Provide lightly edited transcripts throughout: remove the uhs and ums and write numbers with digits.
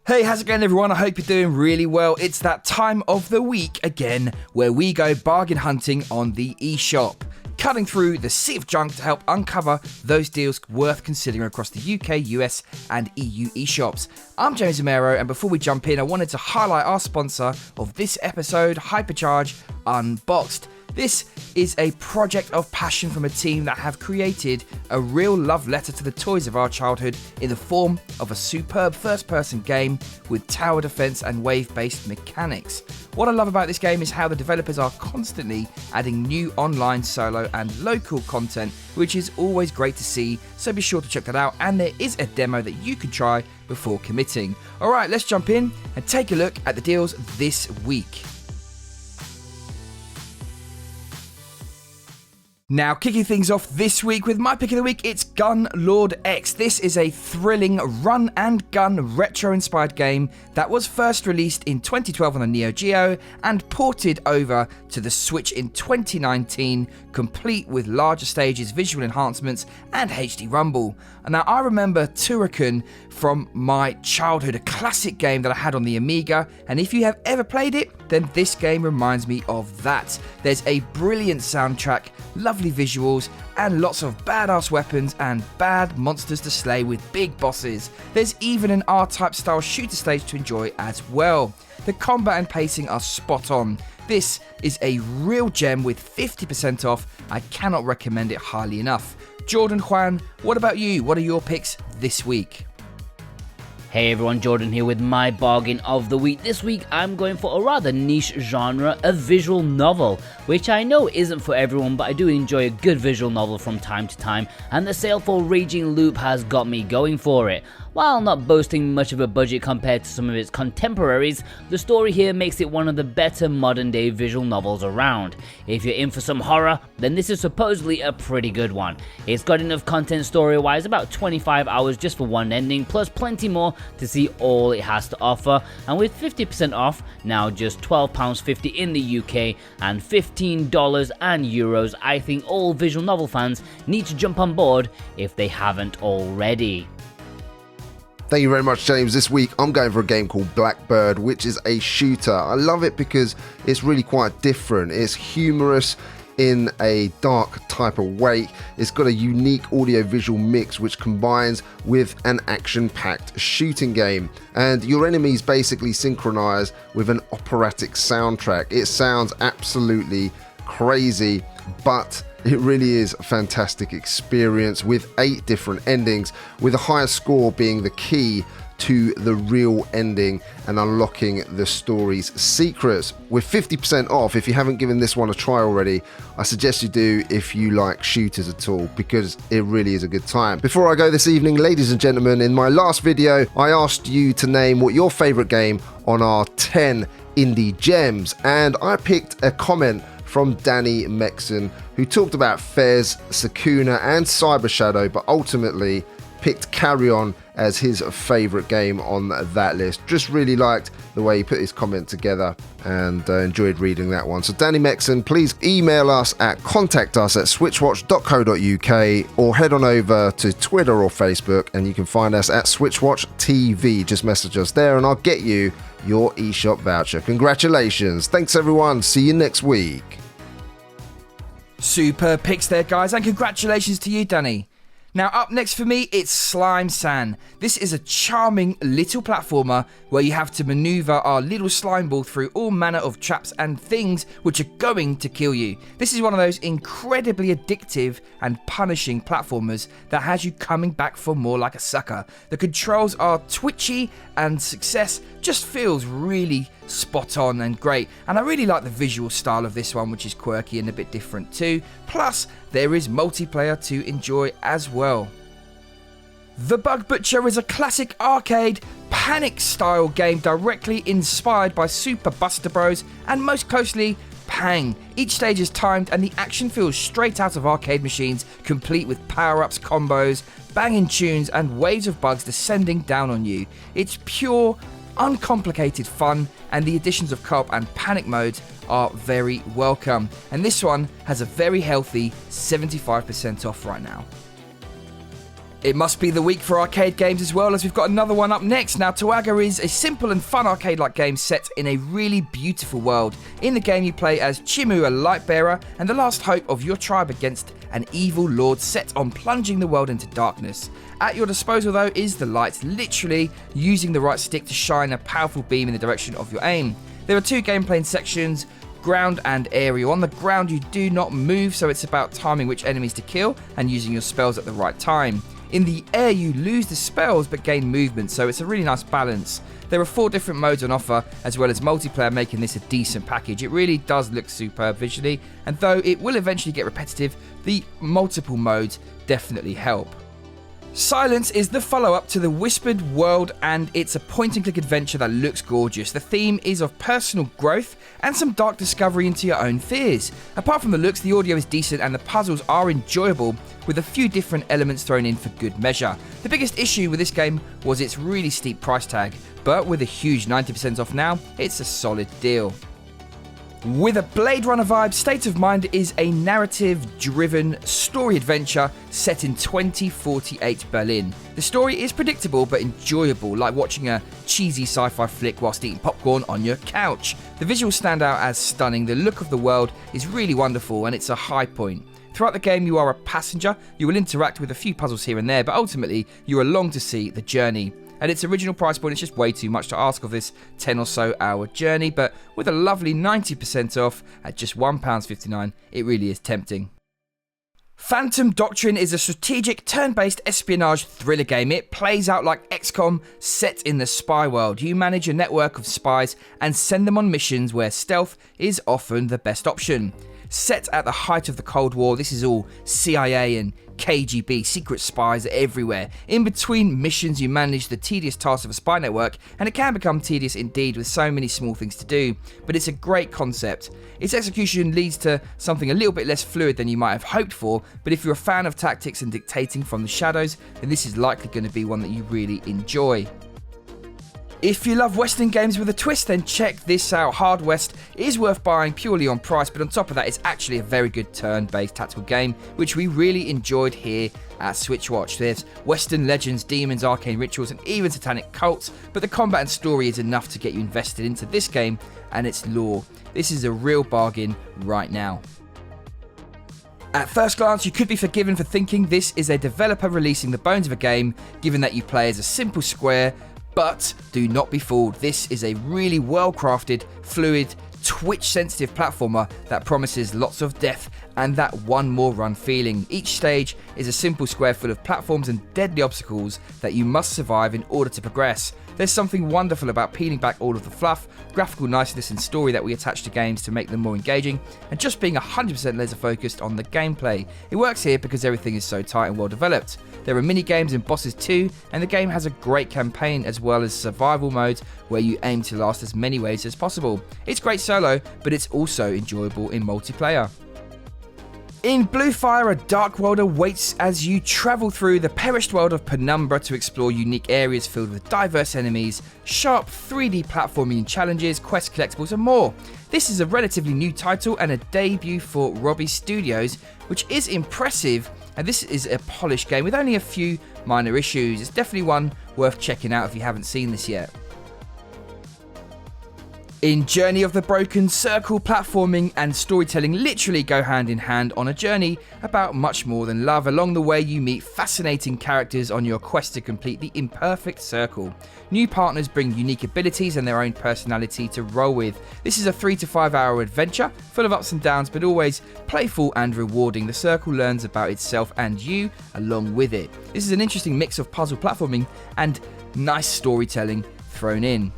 Hey, how's it going everyone? I hope you're doing really well. It's that time of the week again where we go bargain hunting on the eShop, cutting through the sea of junk to help uncover those deals worth considering across the UK, US and EU eShops. I'm James Romero, and before we jump in, I wanted to highlight our sponsor of this episode, Hypercharge Unboxed. This is a project of passion from a team that have created a real love letter to the toys of our childhood in the form of a superb first-person game with tower defense and wave-based mechanics. What I love about this game is how the developers are constantly adding new online, solo and local content, which is always great to see, so be sure to check that out, and there is a demo that you can try before committing. Alright, let's jump in and take a look at the deals this week. Now, kicking things off this week with my pick of the week, it's Gunlord X. This is a thrilling run-and-gun retro-inspired game that was first released in 2012 on the Neo Geo and ported over to the Switch in 2019, complete with larger stages, visual enhancements, and HD rumble. Now, I remember Towaga from my childhood, a classic game that I had on the Amiga, and if you have ever played it, then this game reminds me of that. There's a brilliant soundtrack, lovely visuals, and lots of badass weapons and bad monsters to slay with big bosses. There's even an R-Type style shooter stage to enjoy as well. The combat and pacing are spot on. This is a real gem with 50% off. I cannot recommend it highly enough. Jordan, Juan, what about you? What are your picks this week? Hey everyone, Jordan here with my bargain of the week. This week I'm going for a rather niche genre, a visual novel, which I know isn't for everyone, but I do enjoy a good visual novel from time to time, and the sale for Raging Loop has got me going for it. While not boasting much of a budget compared to some of its contemporaries, the story here makes it one of the better modern day visual novels around. If you're in for some horror, then this is supposedly a pretty good one. It's got enough content story wise, about 25 hours just for one ending, plus plenty more to see all it has to offer, and with 50% off, now just £12.50 in the UK and $15 and euros, I think all visual novel fans need to jump on board if they haven't already. Thank you very much, James. This week I'm going for a game called Blackbird, which is a shooter. I love it because it's really quite different. It's humorous in a dark type of way. It's got a unique audio-visual mix which combines with an action-packed shooting game, and your enemies basically synchronize with an operatic soundtrack. It sounds absolutely crazy, but it really is a fantastic experience with 8 different endings, with the highest score being the key to the real ending and unlocking the story's secrets. With 50% off, if you haven't given this one a try already, I suggest you do if you like shooters at all, because it really is a good time. Before I go this evening, ladies and gentlemen, in my last video, I asked you to name what your favorite game on our 10 indie gems, and I picked a comment from Danny Mexon, who talked about Fez, Sakuna and Cyber Shadow, but ultimately picked Carry On as his favourite game on that list. Just really liked the way he put his comment together and enjoyed reading that one. So Danny Mexon, please email us at contact@switchwatch.co.uk or head on over to Twitter or Facebook and you can find us at SwitchWatch TV. Just message us there and I'll get you your eShop voucher. Congratulations. Thanks everyone. See you next week. Super picks there, guys, and congratulations to you, Danny. Now, up next for me, it's Slime San. This is a charming little platformer where you have to maneuver our little slime ball through all manner of traps and things which are going to kill you. This is one of those incredibly addictive and punishing platformers that has you coming back for more like a sucker. The controls are twitchy and success just feels really spot on and great, and I really like the visual style of this one, which is quirky and a bit different too. Plus, there is multiplayer to enjoy as well. The Bug Butcher is a classic arcade panic style game directly inspired by Super Buster Bros and most closely Pang. Each stage is timed and the action feels straight out of arcade machines, complete with power-ups, combos, banging tunes and waves of bugs descending down on you. It's pure, uncomplicated fun, and the additions of co-op and panic modes are very welcome. And this one has a very healthy 75% off right now. It must be the week for arcade games as well, as we've got another one up next. Now, Towaga is a simple and fun arcade-like game set in a really beautiful world. In the game, you play as Chimu, a light bearer, and the last hope of your tribe against an evil lord set on plunging the world into darkness. At your disposal, though, is the light, literally using the right stick to shine a powerful beam in the direction of your aim. There are two gameplay sections, ground and aerial. On the ground, you do not move, so it's about timing which enemies to kill and using your spells at the right time. In the air, you lose the spells but gain movement, so it's a really nice balance. There are 4 different modes on offer, as well as multiplayer, making this a decent package. It really does look superb visually, and though it will eventually get repetitive, the multiple modes definitely help. Silence is the follow-up to the Whispered World, and it's a point-and-click adventure that looks gorgeous. The theme is of personal growth and some dark discovery into your own fears. Apart from the looks, the audio is decent and the puzzles are enjoyable, with a few different elements thrown in for good measure. The biggest issue with this game was its really steep price tag, but with a huge 90% off now, it's a solid deal. With a Blade Runner vibe, State of Mind is a narrative-driven story adventure set in 2048 Berlin. The story is predictable but enjoyable, like watching a cheesy sci-fi flick whilst eating popcorn on your couch. The visuals stand out as stunning, the look of the world is really wonderful, and it's a high point. Throughout the game, you are a passenger. You will interact with a few puzzles here and there, but ultimately, you are along to see the journey. At its original price point, it's just way too much to ask of this 10 or so hour journey, but with a lovely 90% off at just £1.59, it really is tempting. Phantom Doctrine is a strategic turn-based espionage thriller game. It plays out like XCOM set in the spy world. You manage a network of spies and send them on missions where stealth is often the best option. Set at the height of the Cold War, this is all CIA and KGB, secret spies everywhere. In between missions, you manage the tedious tasks of a spy network, and it can become tedious indeed with so many small things to do, but it's a great concept. Its execution leads to something a little bit less fluid than you might have hoped for, but if you're a fan of tactics and dictating from the shadows, then this is likely going to be one that you really enjoy. If you love Western games with a twist, then check this out. Hard West is worth buying purely on price, but on top of that, it's actually a very good turn-based tactical game, which we really enjoyed here at SwitchWatch. There's Western legends, demons, arcane rituals, and even satanic cults, but the combat and story is enough to get you invested into this game and its lore. This is a real bargain right now. At first glance, you could be forgiven for thinking this is a developer releasing the bones of a game, given that you play as a simple square. But do not be fooled, this is a really well-crafted, fluid, Twitch-sensitive platformer that promises lots of death and that one more run feeling. Each stage is a simple square full of platforms and deadly obstacles that you must survive in order to progress. There's something wonderful about peeling back all of the fluff, graphical niceness and story that we attach to games to make them more engaging, and just being 100% laser focused on the gameplay. It works here because everything is so tight and well developed. There are mini games and bosses too, and the game has a great campaign as well as survival modes where you aim to last as many ways as possible. It's great solo, but it's also enjoyable in multiplayer. In Blue Fire, a dark world awaits as you travel through the perished world of Penumbra to explore unique areas filled with diverse enemies, sharp 3D platforming challenges, quest collectibles and more. This is a relatively new title and a debut for Robbie Studios, which is impressive, and this is a polished game with only a few minor issues. It's definitely one worth checking out if you haven't seen this yet. In Journey of the Broken, circle platforming and storytelling literally go hand in hand on a journey about much more than love. Along the way, you meet fascinating characters on your quest to complete the imperfect circle. New partners bring unique abilities and their own personality to roll with. This is a 3 to 5 hour adventure, full of ups and downs, but always playful and rewarding. The circle learns about itself and you along with it. This is an interesting mix of puzzle platforming and nice storytelling thrown in.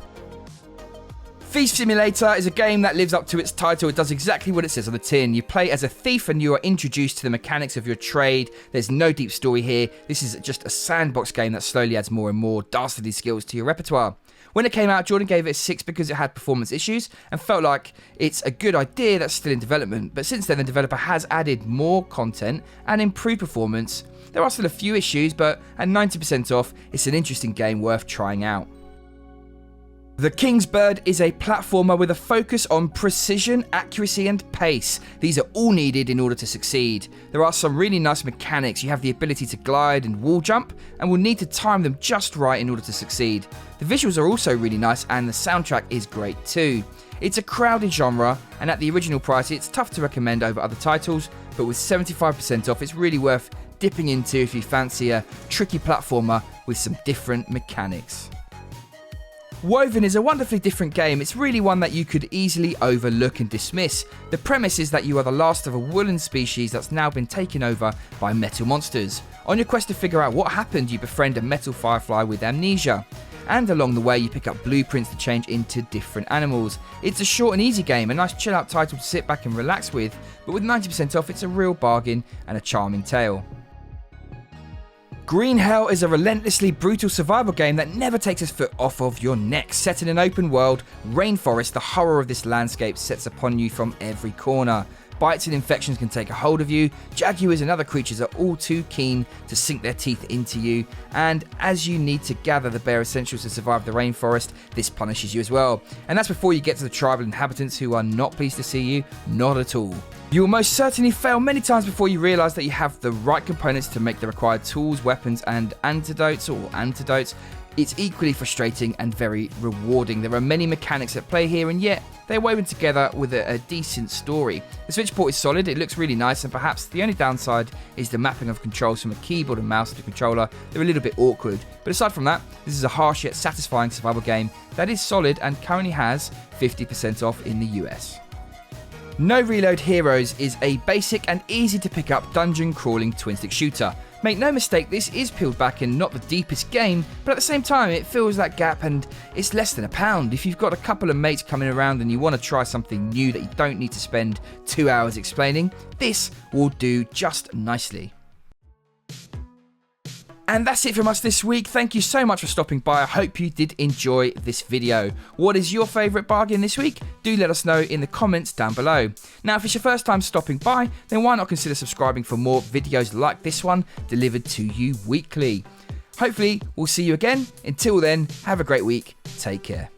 Thief Simulator is a game that lives up to its title. It does exactly what it says on the tin. You play as a thief and you are introduced to the mechanics of your trade. There's no deep story here. This is just a sandbox game that slowly adds more and more dastardly skills to your repertoire. When it came out, Jordan gave it a 6 because it had performance issues and felt like it's a good idea that's still in development. But since then, the developer has added more content and improved performance. There are still a few issues, but at 90% off, it's an interesting game worth trying out. The King's Bird is a platformer with a focus on precision, accuracy and pace. These are all needed in order to succeed. There are some really nice mechanics. You have the ability to glide and wall jump and will need to time them just right in order to succeed. The visuals are also really nice and the soundtrack is great too. It's a crowded genre and at the original price it's tough to recommend over other titles, but with 75% off it's really worth dipping into if you fancy a tricky platformer with some different mechanics. Woven is a wonderfully different game. It's really one that you could easily overlook and dismiss. The premise is that you are the last of a woolen species that's now been taken over by metal monsters. On your quest to figure out what happened, you befriend a metal firefly with amnesia. And along the way you pick up blueprints to change into different animals. It's a short and easy game, a nice chill out title to sit back and relax with, but with 90% off it's a real bargain and a charming tale. Green Hell is a relentlessly brutal survival game that never takes its foot off of your neck. Set in an open world rainforest, the horror of this landscape sets upon you from every corner. Bites and infections can take a hold of you, jaguars and other creatures are all too keen to sink their teeth into you, and as you need to gather the bare essentials to survive the rainforest, this punishes you as well. And that's before you get to the tribal inhabitants who are not pleased to see you, not at all. You will most certainly fail many times before you realise that you have the right components to make the required tools, weapons and antidotes. It's equally frustrating and very rewarding. There are many mechanics at play here and yet they're woven together with a decent story. The Switch port is solid, it looks really nice, and perhaps the only downside is the mapping of controls from a keyboard and mouse to the controller. They're a little bit awkward, but aside from that, this is a harsh yet satisfying survival game that is solid and currently has 50% off in the US. NoReload Heroes is a basic and easy to pick up dungeon crawling twin stick shooter. Make no mistake, this is peeled back and not the deepest game, but at the same time it fills that gap and it's less than £1. If you've got a couple of mates coming around and you want to try something new that you don't need to spend 2 hours explaining, this will do just nicely. And that's it from us this week. Thank you so much for stopping by. I hope you did enjoy this video. What is your favourite bargain this week? Do let us know in the comments down below. Now, if it's your first time stopping by, then why not consider subscribing for more videos like this one delivered to you weekly. Hopefully, we'll see you again. Until then, have a great week. Take care.